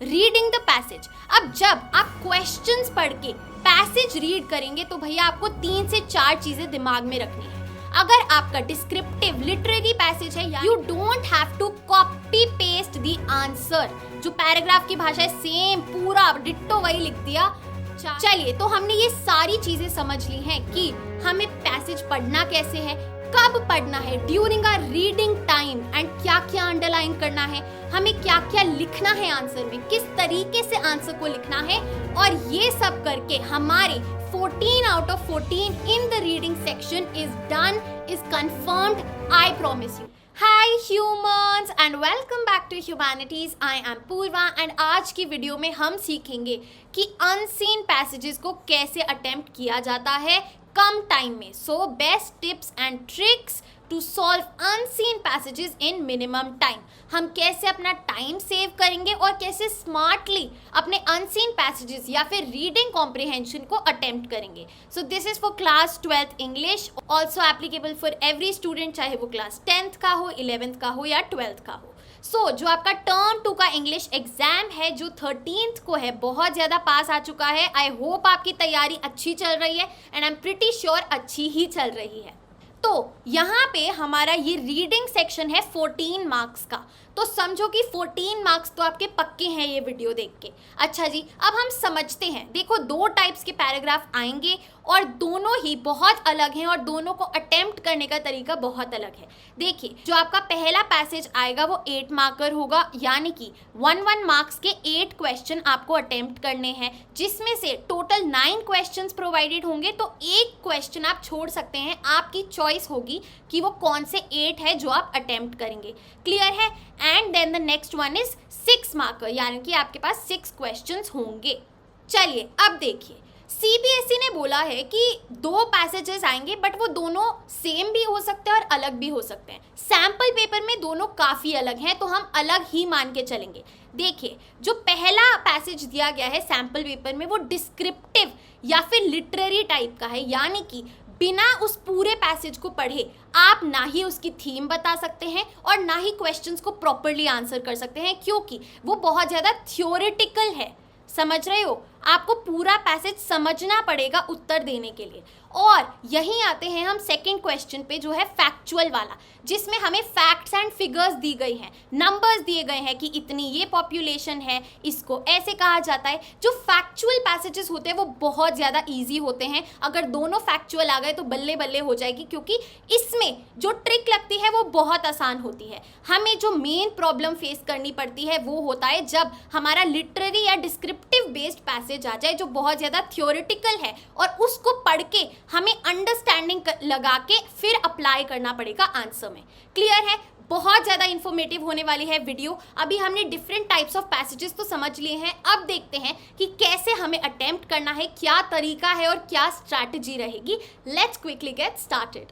Reading the passage. अब जब आप क्वेश्चंस पढ़ के पैसेज रीड करेंगे तो भैया आपको 3 से 4 चीजें दिमाग में रखनी है। अगर आपका डिस्क्रिप्टिव लिटरेरी पैसेज है, you don't have to copy paste the answer. जो पैराग्राफ की भाषा है सेम पूरा डिट्टो वही लिख दिया। चलिए, तो हमने ये सारी चीजें समझ ली हैं कि हमें पैसेज पढ़ना कैसे है, कब पढ़ना है, during our reading time, and क्या क्या अंडरलाइन करना है, हमें क्या क्या लिखना है आंसर में, किस तरीके से आंसर को लिखना है। और ये सब करके हमारे 14 out of 14 in the reading section is done, is confirmed, I promise you. Hi humans and welcome back to Humanities. I am Purva and आज की वीडियो में हम सीखेंगे कि अनसीन पैसेजेस को कैसे अटेम्प्ट किया जाता है कम टाइम में। So best tips and tricks to solve unseen passages in minimum time. हम कैसे अपना टाइम सेव करेंगे और कैसे स्मार्टली अपने अनसीन पैसेजेस या फिर रीडिंग कॉम्प्रिहेंशन को अटेम्प्ट करेंगे। So this is for class 12th English, also applicable for every student, चाहे वो क्लास 10th का हो, 11th का हो या 12th का हो। सो जो आपका टर्म 2 का इंग्लिश एग्जाम है जो 13th को है, बहुत ज़्यादा पास आ चुका है। आई होप आपकी तैयारी अच्छी चल रही है and I am pretty sure अच्छी ही चल रही है। तो यहाँ पे हमारा ये रीडिंग सेक्शन है 14 मार्क्स का। तो समझो कि 14 मार्क्स तो आपके पक्के हैं ये वीडियो देख के। अच्छा जी, अब हम समझते हैं। देखो, 2 टाइप्स के पैराग्राफ आएंगे और दोनों ही बहुत अलग हैं और दोनों को अटेम्प्ट करने का तरीका बहुत अलग है। देखिए, जो आपका पहला पैसेज आएगा वो 8 मार्कर होगा, यानी कि 1 मार्क्स के 8 क्वेश्चन आपको अटेम्प्ट करने हैं, जिसमें से टोटल 9 क्वेश्चंस प्रोवाइडेड होंगे। तो एक क्वेश्चन आप छोड़ सकते हैं, आपकी चॉइस होगी कि वो कौन से 8 है जो आप अटेम्प्ट करेंगे। क्लियर है? And then the next one is 6 marker, यानी कि आपके पास 6 क्वेश्चंस होंगे। चलिए, अब देखिए, सीबीएसई ने बोला है कि 2 पैसेजेस आएंगे, बट वो दोनों सेम भी हो सकते हैं और अलग भी हो सकते हैं। सैम्पल पेपर में दोनों काफ़ी अलग हैं, तो हम अलग ही मान के चलेंगे। देखिए, जो पहला पैसेज दिया गया है सैम्पल पेपर में वो डिस्क्रिप्टिव या फिर लिटरेरी टाइप का है, यानी कि बिना उस पूरे पैसेज को पढ़े आप ना ही उसकी थीम बता सकते हैं और ना ही क्वेश्चंस को प्रॉपरली आंसर कर सकते हैं, क्योंकि वो बहुत ज़्यादा थ्योरेटिकल है। समझ रहे हो? आपको पूरा पैसेज समझना पड़ेगा उत्तर देने के लिए। और यहीं आते हैं हम सेकंड क्वेश्चन पे, जो है फैक्चुअल वाला, जिसमें हमें फैक्ट्स एंड फिगर्स दी गई हैं, नंबर्स दिए गए हैं कि इतनी ये पॉपुलेशन है, इसको ऐसे कहा जाता है। जो फैक्चुअल पैसेजेस होते हैं वो बहुत ज़्यादा ईजी होते हैं। अगर दोनों फैक्चुअल आ गए तो बल्ले बल्ले हो जाएगी, क्योंकि इसमें जो ट्रिक लगती है वो बहुत आसान होती है। हमें जो मेन प्रॉब्लम फेस करनी पड़ती है वो होता है जब हमारा लिटरेरी या डिस्क्रिप्टिव बेस्ड पैसेज आ जाए जो बहुत ज़्यादा थ्योरेटिकल है, और उसको पढ़ के हमें अंडरस्टैंडिंग लगा के फिर अप्लाई करना पड़ेगा आंसर में। क्लियर है? बहुत ज़्यादा इंफॉर्मेटिव होने वाली है वीडियो। अभी हमने डिफरेंट टाइप्स ऑफ पैसेजेस तो समझ लिए हैं, अब देखते हैं कि कैसे हमें अटेम्प्ट करना है, क्या तरीका है और क्या स्ट्रैटेजी रहेगी। Let's quickly get started.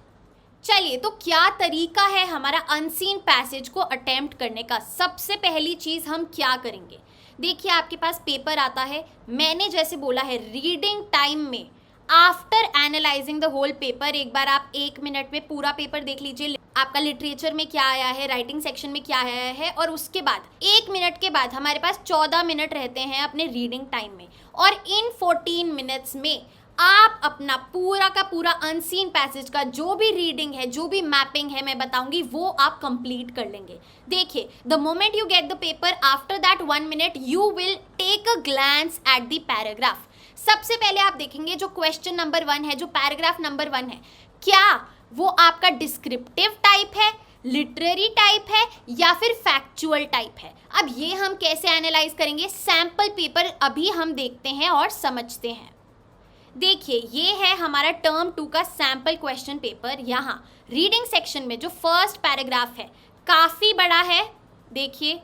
चलिए, तो क्या तरीका है हमारा अनसीन पैसेज को अटेम्प्ट करने का। सबसे पहली चीज़ हम क्या करेंगे, देखिए, आपके पास पेपर आता है, मैंने जैसे बोला है रीडिंग टाइम में after analysing the whole paper, एक बार आप 1 मिनट में पूरा पेपर देख लीजिए, आपका लिटरेचर में क्या आया है, राइटिंग सेक्शन में क्या आया है, और उसके बाद 1 मिनट के बाद हमारे पास 14 मिनट रहते हैं अपने रीडिंग टाइम में। और इन 14 मिनट्स में आप अपना पूरा का पूरा अनसीन पैसेज का जो भी रीडिंग है, जो भी मैपिंग है मैं बताऊंगी, वो आप कंप्लीट कर लेंगे। देखिए, the moment you get the paper, after that 1 minute you will take a glance at the paragraph. सबसे पहले आप देखेंगे जो क्वेश्चन नंबर 1 है, जो पैराग्राफ नंबर 1 है, क्या वो आपका डिस्क्रिप्टिव टाइप है, लिटरेरी टाइप है या फिर फैक्चुअल टाइप है। अब ये हम कैसे एनालाइज करेंगे, सैम्पल पेपर अभी हम देखते हैं और समझते हैं। देखिए, ये है हमारा टर्म 2 का सैम्पल क्वेश्चन पेपर। यहाँ रीडिंग सेक्शन में जो फर्स्ट पैराग्राफ है काफ़ी बड़ा है, देखिए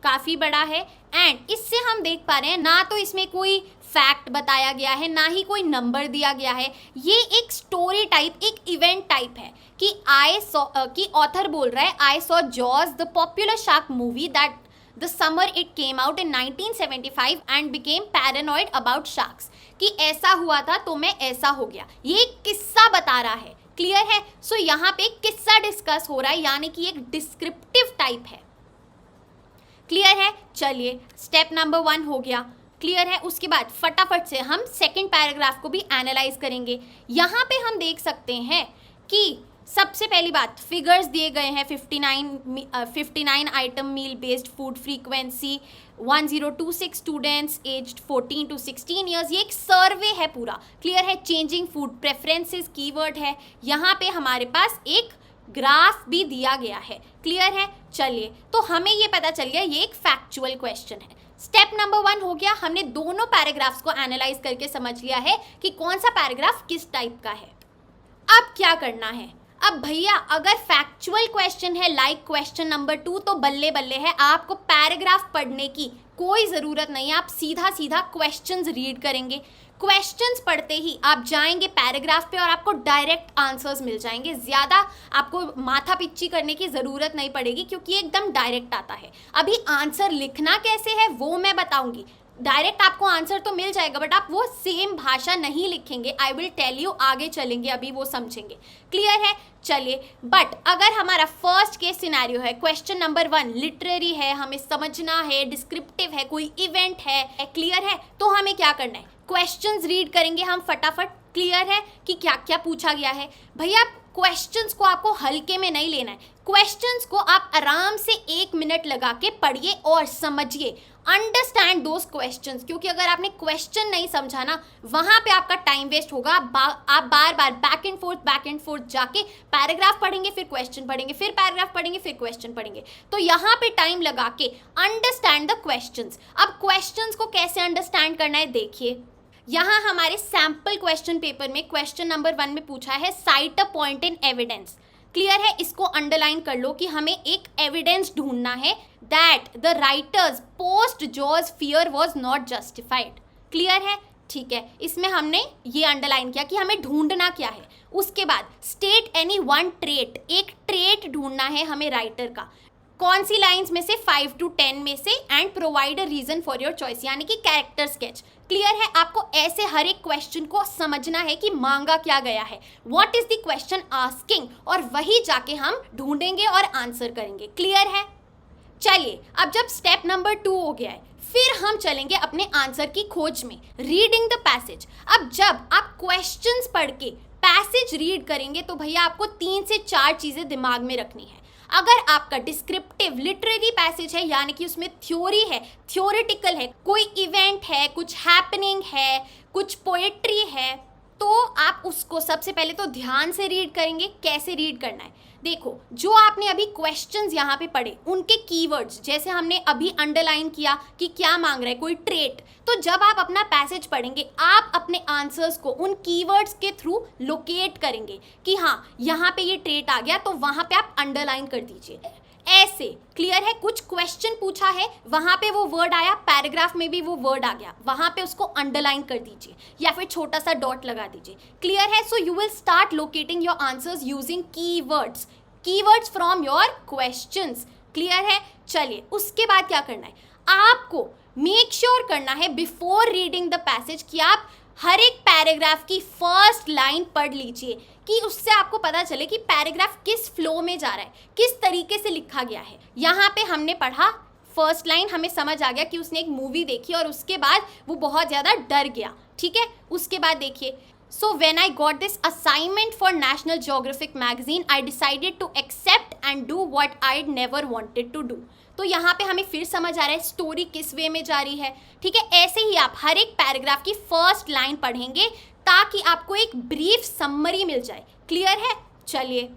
काफ़ी बड़ा है, एंड इससे हम देख पा रहे हैं ना तो इसमें कोई फैक्ट बताया गया है, ना ही कोई नंबर दिया गया है। ये एक स्टोरी टाइप, एक इवेंट टाइप है कि ऑथर बोल रहा है, I saw jaws the popular shark movie that the summer it came out in 1975 and became paranoid about sharks, कि ऐसा हुआ था तो मैं ऐसा हो गया। ये एक किस्सा बता रहा है। क्लियर है? सो यहाँ पे किस्सा डिस्कस हो रहा है, यानी कि एक डिस्क्रिप्टिव टाइप है। क्लियर है? चलिए स्टेप नंबर 1 हो गया, क्लियर है। उसके बाद फटाफट से हम सेकंड पैराग्राफ को भी एनालाइज करेंगे। यहाँ पे हम देख सकते हैं कि सबसे पहली बात फिगर्स दिए गए हैं 59 item meal based food frequency 1026 students aged 14 to 16 years. ये एक सर्वे है पूरा, क्लियर है। चेंजिंग फूड प्रेफरेंसेस कीवर्ड है। यहाँ पे हमारे पास एक ग्राफ भी दिया गया है, क्लियर है। चलिए तो हमें ये पता चल गया ये एक फैक्चुअल क्वेश्चन है। स्टेप नंबर 1 हो गया, हमने दोनों पैराग्राफ्स को एनालाइज करके समझ लिया है कि कौन सा पैराग्राफ किस टाइप का है। अब क्या करना है? अब भैया अगर फैक्चुअल क्वेश्चन है लाइक क्वेश्चन नंबर 2 तो बल्ले बल्ले है, आपको पैराग्राफ पढ़ने की कोई ज़रूरत नहीं है। आप सीधा सीधा क्वेश्चंस रीड करेंगे। क्वेश्चंस पढ़ते ही आप जाएंगे पैराग्राफ पे और आपको डायरेक्ट आंसर्स मिल जाएंगे। ज़्यादा आपको माथा पिच्ची करने की ज़रूरत नहीं पड़ेगी क्योंकि एकदम डायरेक्ट आता है। अभी आंसर लिखना कैसे है वो मैं बताऊंगी। डायरेक्ट आपको आंसर तो मिल जाएगा बट आप वो सेम भाषा नहीं लिखेंगे। आई विल टेल यू, आगे चलेंगे अभी वो समझेंगे, क्लियर है। चलिए बट अगर हमारा फर्स्ट केस सिनेरियो है क्वेश्चन नंबर 1 लिटरेरी है, हमें समझना है, डिस्क्रिप्टिव है, कोई इवेंट है, क्लियर है, तो हमें क्या करना है? क्वेश्चंस रीड करेंगे हम फटाफट, क्लियर है कि क्या क्या पूछा गया है। भैया क्वेश्चंस को आपको हल्के में नहीं लेना है। क्वेश्चंस को आप आराम से 1 मिनट लगा के पढ़िए और समझिए, अंडरस्टैंड दोस क्वेश्चंस। क्योंकि अगर आपने क्वेश्चन नहीं समझा ना, वहाँ पे आपका टाइम वेस्ट होगा। आप बार बार बैक एंड फोर्थ जाके पैराग्राफ पढ़ेंगे, फिर क्वेश्चन पढ़ेंगे, फिर पैराग्राफ पढ़ेंगे, फिर क्वेश्चन पढ़ेंगे। तो यहाँ पे टाइम लगा के अंडरस्टैंड द क्वेश्चंस। अब क्वेश्चंस को कैसे अंडरस्टैंड करना है देखिए। यहाँ हमारे सैम्पल क्वेश्चन पेपर में क्वेश्चन नंबर 1 में पूछा है site a point in evidence, clear है। इसको अंडरलाइन कर लो कि हमें एक एविडेंस ढूंढना है that the writers post jaws fear was not justified, clear है, ठीक है। इसमें हमने ये अंडरलाइन किया कि हमें ढूंढना क्या है। उसके बाद स्टेट एनी वन ट्रेट, एक ट्रेट ढूंढना है हमें राइटर का। कौन सी लाइंस में से 5 to 10 में से, and provide a reason for your choice, यानी कि कैरेक्टर स्केच, क्लियर है। आपको ऐसे हर एक क्वेश्चन को समझना है कि मांगा क्या गया है, what is the question asking, और वही जाके हम ढूंढेंगे और आंसर करेंगे, क्लियर है। चलिए अब जब स्टेप नंबर 2 हो गया है, फिर हम चलेंगे अपने आंसर की खोज में, रीडिंग द पैसेज। अब जब आप क्वेश्चंस पढ़ के पैसेज रीड करेंगे तो भैया आपको 3 से 4 चीजें दिमाग में रखनी है। अगर आपका डिस्क्रिप्टिव लिटरेरी पैसेज है, यानी कि उसमें थ्योरी है, थ्योरेटिकल है, कोई इवेंट है, कुछ हैपनिंग है, कुछ पोएट्री है, तो आप उसको सबसे पहले तो ध्यान से रीड करेंगे। कैसे रीड करना है देखो, जो आपने अभी क्वेश्चंस यहाँ पे पढ़े उनके कीवर्ड्स, जैसे हमने अभी अंडरलाइन किया कि क्या मांग रहा है, कोई ट्रेट, तो जब आप अपना पैसेज पढ़ेंगे आप अपने आंसर्स को उन कीवर्ड्स के थ्रू लोकेट करेंगे कि हाँ यहाँ पे ये ट्रेट आ गया, तो वहाँ पे आप अंडरलाइन कर दीजिए। ऐसे, क्लियर है। कुछ क्वेश्चन पूछा है, वहाँ पे वो वर्ड आया, पैराग्राफ में भी वो वर्ड आ गया, वहाँ पे उसको अंडरलाइन कर दीजिए या फिर छोटा सा डॉट लगा दीजिए, क्लियर है। So you will start locating your answers using keywords from your questions, clear है। चलिए उसके बाद क्या करना है, आपको मेक श्योर करना है बिफोर रीडिंग द पैसेज कि आप हर एक पैराग्राफ की फर्स्ट लाइन पढ़ लीजिए, कि उससे आपको पता चले कि पैराग्राफ किस फ्लो में जा रहा है, किस तरीके से लिखा गया है। यहाँ पे हमने पढ़ा फर्स्ट लाइन, हमें समझ आ गया कि उसने एक मूवी देखी और उसके बाद वो बहुत ज़्यादा डर गया, ठीक है। उसके बाद देखिए, So when I got this assignment for National Geographic magazine, I decided to accept and do what I'd never wanted to do. तो यहाँ पे हमें फिर समझ आ रहा है स्टोरी किस वे में जा रही है, ठीक है। ऐसे ही आप हर एक पैराग्राफ की फर्स्ट लाइन पढ़ेंगे ताकि आपको एक ब्रीफ समरी मिल जाए, क्लियर है। चलिए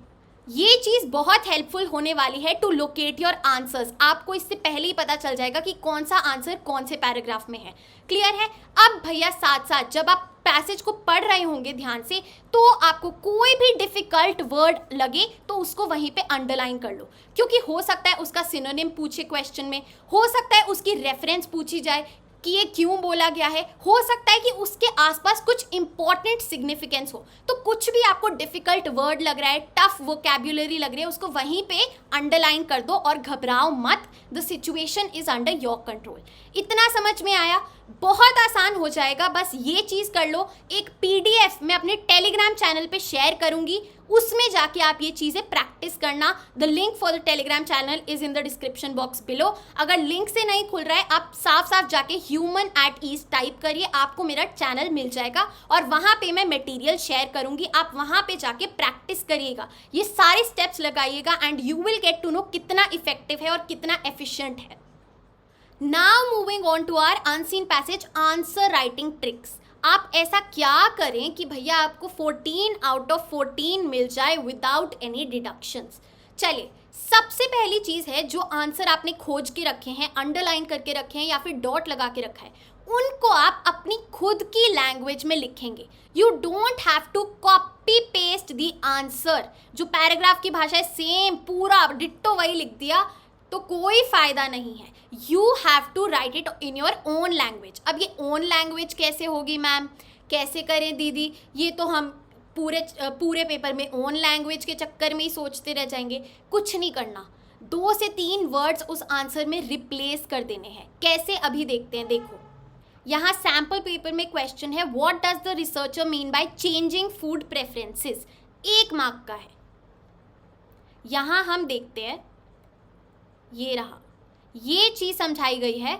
ये चीज़ बहुत हेल्पफुल होने वाली है टू लोकेट योर आंसर्स। आपको इससे पहले ही पता चल जाएगा कि कौन सा आंसर कौन से पैराग्राफ में है, क्लियर है। अब भैया साथ साथ जब आप पैसेज को पढ़ रहे होंगे ध्यान से, तो आपको कोई भी डिफ़िकल्ट वर्ड लगे तो उसको वहीं पे अंडरलाइन कर लो, क्योंकि हो सकता है उसका सिनोनिम पूछे क्वेश्चन में, हो सकता है उसकी रेफरेंस पूछी जाए कि ये क्यों बोला गया है, हो सकता है कि उसके आसपास कुछ इंपॉर्टेंट सिग्निफिकेंस हो। तो कुछ भी आपको डिफिकल्ट वर्ड लग रहा है, टफ वोकैब्युलरी लग रही है, उसको वहीं पे अंडरलाइन कर दो और घबराओ मत। The situation is under your control. इतना समझ में आया? बहुत आसान हो जाएगा, बस ये चीज़ कर लो। एक PDF मैं अपने टेलीग्राम चैनल पे शेयर करूंगी, उसमें जाके आप ये चीज़ें प्रैक्टिस करना। The link for the Telegram channel is in the description box below. अगर लिंक से नहीं खुल रहा है, आप साफ साफ जाके human@ease टाइप करिए, आपको मेरा चैनल मिल जाएगा और वहाँ पे मैं मटेरियल शेयर करूँगी। आप वहाँ पे जाके प्रैक्टिस करिएगा, ये सारे स्टेप्स लगाइएगा and you will get to know कितना इफेक्टिव है और कितना एफिशिएंट है। Now moving on to our unseen passage answer writing tricks. आप ऐसा क्या करें कि भैया आपको 14 आउट ऑफ 14 मिल जाए विदाउट एनी डिडक्शंस। चलिए, सबसे पहली चीज़ है, जो आंसर आपने खोज के रखे हैं, अंडरलाइन करके रखे हैं या फिर डॉट लगा के रखा है, उनको आप अपनी खुद की लैंग्वेज में लिखेंगे। You don't have to copy paste the answer. जो पैराग्राफ की भाषा है सेम पूरा डिट्टो वही लिख दिया तो कोई फायदा नहीं है। You have to write it in your own language. अब ये ओन लैंग्वेज कैसे होगी मैम, कैसे करें दीदी, ये तो हम पूरे पेपर में ओन लैंग्वेज के चक्कर में ही सोचते रह जाएंगे। कुछ नहीं करना, 2 से 3 वर्ड्स उस आंसर में रिप्लेस कर देने हैं। कैसे, अभी देखते हैं। देखो, यहाँ सैम्पल पेपर में क्वेश्चन है, what does the researcher mean by changing food preferences. 1 mark का है। यहाँ हम देखते हैं, ये रहा, ये चीज़ समझाई गई है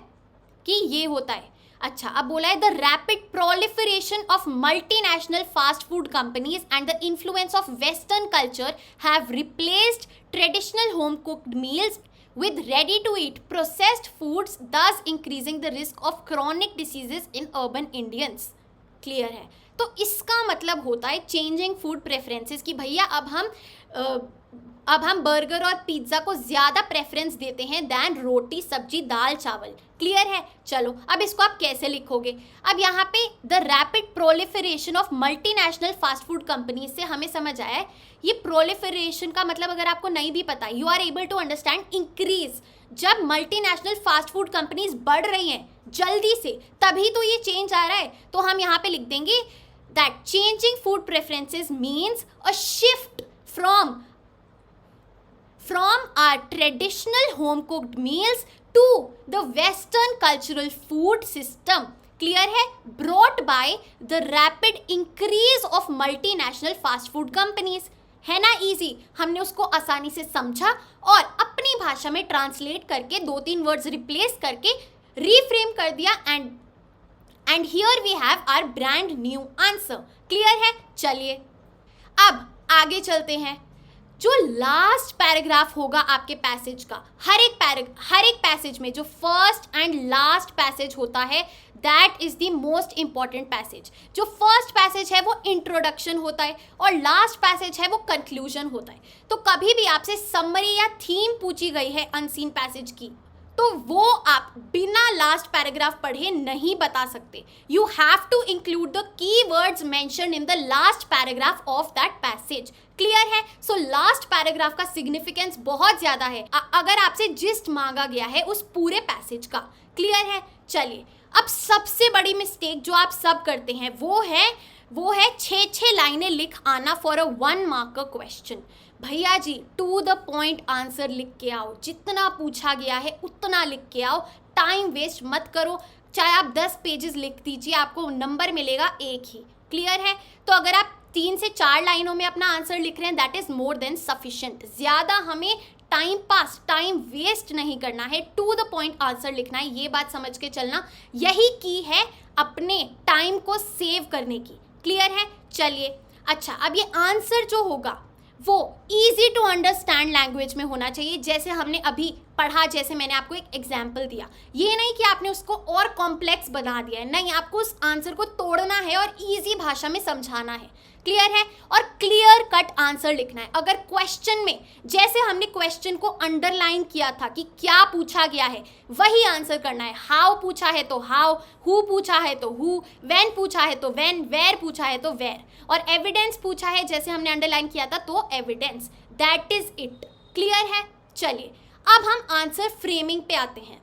कि ये होता है। अच्छा, अब बोला है the rapid proliferation of multinational fast food companies and the influence of western culture have replaced traditional home cooked meals with ready to eat processed foods, thus increasing the risk of chronic diseases in urban Indians। Clear है? तो इसका मतलब होता है changing food preferences कि भैया अब हम बर्गर और पिज्ज़ा को ज़्यादा प्रेफरेंस देते हैं दैन रोटी सब्जी दाल चावल। क्लियर है? चलो, अब इसको आप कैसे लिखोगे। अब यहाँ पे the rapid proliferation of multinational fast food companies से हमें समझ आया है, ये प्रोलिफरेशन का मतलब अगर आपको नहीं भी पता, you are able to understand increase. जब मल्टीनेशनल फास्ट फूड कंपनीज बढ़ रही हैं जल्दी से, तभी तो ये चेंज आ रहा है। तो हम यहाँ पे लिख देंगे that changing food preferences means a shift from our traditional home cooked meals to the western cultural food system। Clear है? brought by the rapid increase of multinational fast food companies। है ना इजी? हमने उसको आसानी से समझा और अपनी भाषा में ट्रांसलेट करके 2-3 वर्ड्स रिप्लेस करके रीफ्रेम कर दिया and here we have our brand new answer. Clear है? चलिए अब आगे चलते हैं। जो लास्ट पैराग्राफ होगा आपके पैसेज का, हर एक पैसेज में जो फर्स्ट एंड लास्ट पैसेज होता है, that is the most important passage. जो फर्स्ट पैसेज है वो इंट्रोडक्शन होता है और लास्ट पैसेज है वो कंक्लूजन होता है। तो कभी भी आपसे समरी या थीम पूछी गई है अनसीन पैसेज की, तो वो आप बिना लास्ट पैराग्राफ पढ़े नहीं बता सकते। You have to include the key words mention in the last paragraph of that passage. Clear है? सो लास्ट पैराग्राफ का सिग्निफिकेंस बहुत ज्यादा है अगर आपसे जिस्ट मांगा गया है उस पूरे पैसेज का। क्लियर है? चलिए, अब सबसे बड़ी मिस्टेक जो आप सब करते हैं वो है 6 लाइनें लिख आना फॉर अ 1 मार्क का क्वेश्चन। भैया जी, टू द पॉइंट आंसर लिख के आओ, जितना पूछा गया है उतना लिख के आओ, टाइम वेस्ट मत करो। चाहे आप 10 पेजेस लिख दीजिए, आपको नंबर मिलेगा 1 ही। क्लियर है? तो अगर आप 3 से 4 लाइनों में अपना आंसर लिख रहे हैं, that is more than sufficient. ज़्यादा हमें टाइम वेस्ट नहीं करना है, टू द पॉइंट आंसर लिखना है, ये बात समझ के चलना। यही की है अपने टाइम को सेव करने की। क्लियर है? चलिए, अच्छा, अब ये आंसर जो होगा वो इजी टू अंडरस्टैंड लैंग्वेज में होना चाहिए, जैसे हमने अभी पढ़ा, जैसे मैंने आपको एक एग्जाम्पल दिया। ये नहीं कि आपने उसको और कॉम्प्लेक्स बना दिया है, नहीं, आपको उस आंसर को तोड़ना है और इजी भाषा में समझाना है। क्लियर है? और क्लियर कट आंसर लिखना है। अगर क्वेश्चन में, जैसे हमने क्वेश्चन को अंडरलाइन किया था कि क्या पूछा गया है, वही आंसर करना है। हाउ पूछा है तो हाउ, हु पूछा है तो हु, व्हेन पूछा है तो व्हेन, वेयर पूछा है तो वेयर, और एविडेंस पूछा है जैसे हमने अंडरलाइन किया था तो evidence. That is it. Clear है? चलिए, अब हम आंसर फ्रेमिंग पे आते हैं।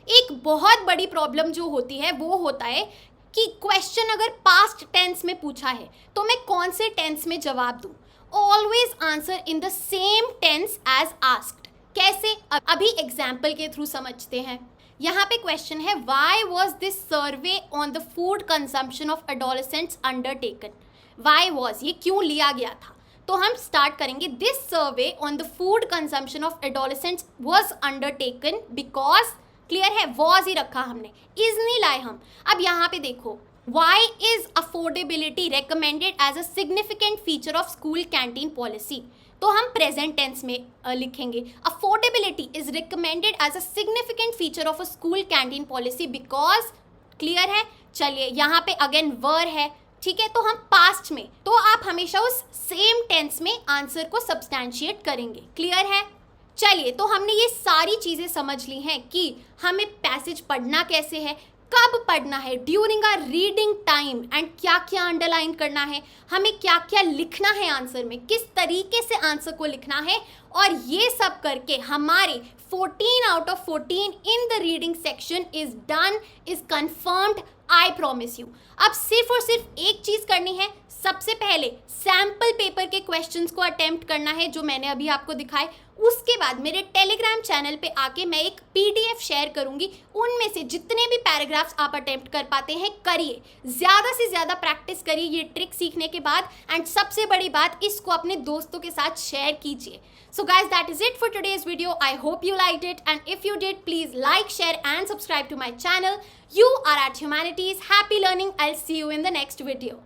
एक बहुत बड़ी प्रॉब्लम जो होती है वो होता है कि क्वेश्चन अगर पास्ट टेंस में पूछा है तो मैं कौन से टेंस में जवाब दूं। Always answer in the same tense as asked. कैसे? अभी एग्जाम्पल के थ्रू समझते हैं। यहाँ पे क्वेश्चन है, why was this survey on the food consumption of adolescents undertaken. Why was, ये क्यों लिया गया था। तो हम स्टार्ट करेंगे। This survey on the food consumption of adolescents was undertaken because, clear है, वॉज ही रखा हमने, इज नहीं लाए हम। अब यहाँ पे देखो, why is affordability recommended as a significant feature of school canteen policy? तो हम प्रेजेंट टेंस में लिखेंगे, affordability is recommended as a significant feature of a school canteen policy because, clear है। चलिए यहाँ पे अगेन वर है, ठीक है, तो हम पास्ट में, तो आप हमेशा उस सेम टेंस में आंसर को सब्सटैंशिएट करेंगे, क्लियर है। चलिए, तो हमने ये सारी चीज़ें समझ ली हैं कि हमें पैसेज पढ़ना कैसे है, कब पढ़ना है, during our reading time, and क्या क्या अंडरलाइन करना है, हमें क्या क्या लिखना है आंसर में, किस तरीके से आंसर को लिखना है, और ये सब करके हमारे 14 out of 14 in the reading section is done, is confirmed, I promise you. अब सिर्फ और सिर्फ एक चीज़ करनी है, सबसे पहले सैम्पल पेपर के क्वेश्चंस को अटेम्प्ट करना है जो मैंने अभी आपको दिखाए। उसके बाद मेरे टेलीग्राम चैनल पे आके मैं एक पीडीएफ शेयर करूंगी, उनमें से जितने भी पैराग्राफ्स आप अटेम्प्ट कर पाते हैं करिए, ज़्यादा से ज़्यादा प्रैक्टिस करिए ये ट्रिक सीखने के बाद, एंड सबसे बड़ी बात, इसको अपने दोस्तों के साथ शेयर कीजिए। So guys, that is it for today's video. I hope you liked it, and if you did, please like, share and subscribe to my channel. You are at Humanities. Happy learning. I'll see you in the next video.